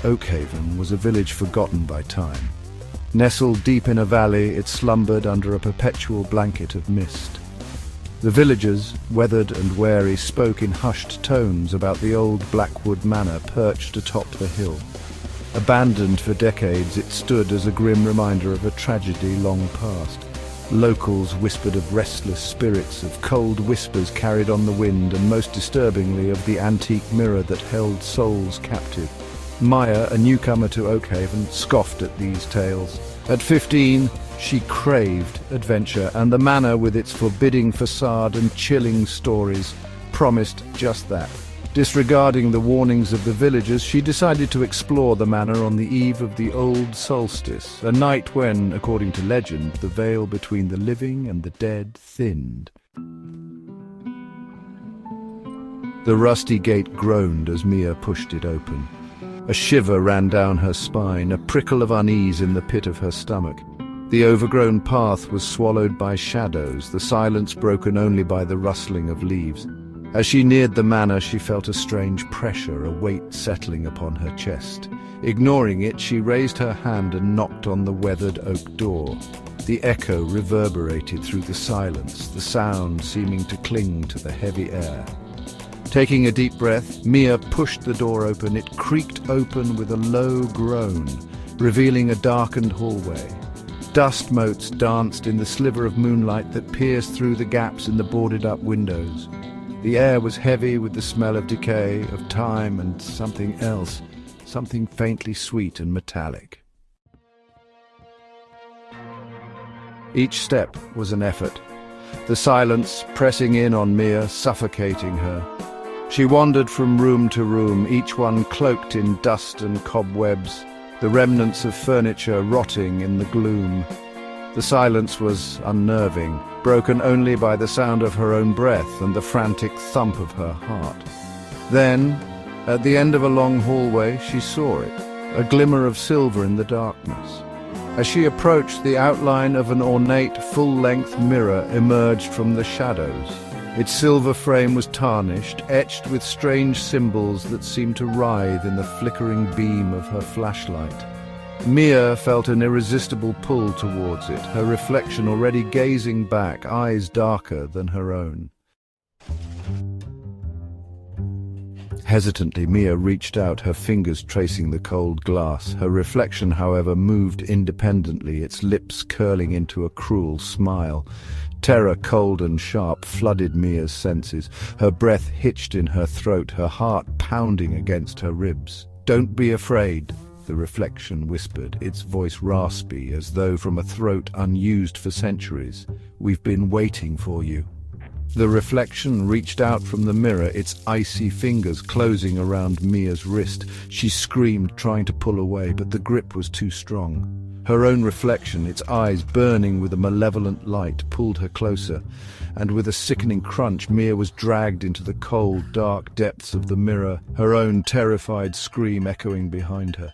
Oakhaven was a village forgotten by time. Nestled deep in a valley, it slumbered under a perpetual blanket of mist. The villagers, weathered and wary, spoke in hushed tones about the old Blackwood Manor perched atop the hill. Abandoned for decades, it stood as a grim reminder of a tragedy long past. Locals whispered of restless spirits, of cold whispers carried on the wind, and most disturbingly of the antique mirror that held souls captive. Maya, a newcomer to Oakhaven, scoffed at these tales. At 15, she craved adventure, and the manor, with its forbidding facade and chilling stories, promised just that. Disregarding the warnings of the villagers, she decided to explore the manor on the eve of the old solstice, a night when, according to legend, the veil between the living and the dead thinned. The rusty gate groaned as Mia pushed it open. A shiver ran down her spine, a prickle of unease in the pit of her stomach. The overgrown path was swallowed by shadows, the silence broken only by the rustling of leaves. As she neared the manor, she felt a strange pressure, a weight settling upon her chest. Ignoring it, she raised her hand and knocked on the weathered oak door. The echo reverberated through the silence, the sound seeming to cling to the heavy air. Taking a deep breath, Mia pushed the door open. It creaked open with a low groan, revealing a darkened hallway. Dust motes danced in the sliver of moonlight that pierced through the gaps in the boarded-up windows. The air was heavy with the smell of decay, of time, and something else, something faintly sweet and metallic. Each step was an effort, the silence pressing in on Mia, suffocating her. She wandered from room to room, each one cloaked in dust and cobwebs, the remnants of furniture rotting in the gloom. The silence was unnerving, broken only by the sound of her own breath and the frantic thump of her heart. Then, at the end of a long hallway, she saw it, a glimmer of silver in the darkness. As she approached, the outline of an ornate, full-length mirror emerged from the shadows. Its silver frame was tarnished, etched with strange symbols that seemed to writhe in the flickering beam of her flashlight. Mia felt an irresistible pull towards it, her reflection already gazing back, eyes darker than her own. Hesitantly, Mia reached out, her fingers tracing the cold glass. Her reflection, however, moved independently, its lips curling into a cruel smile. Terror, cold and sharp, flooded Mia's senses. Her breath hitched in her throat, her heart pounding against her ribs. "Don't be afraid," the reflection whispered, its voice raspy, as though from a throat unused for centuries. "We've been waiting for you." The reflection reached out from the mirror, its icy fingers closing around Mia's wrist. She screamed, trying to pull away, but the grip was too strong. Her own reflection, its eyes burning with a malevolent light, pulled her closer, and with a sickening crunch, Mia was dragged into the cold, dark depths of the mirror, her own terrified scream echoing behind her.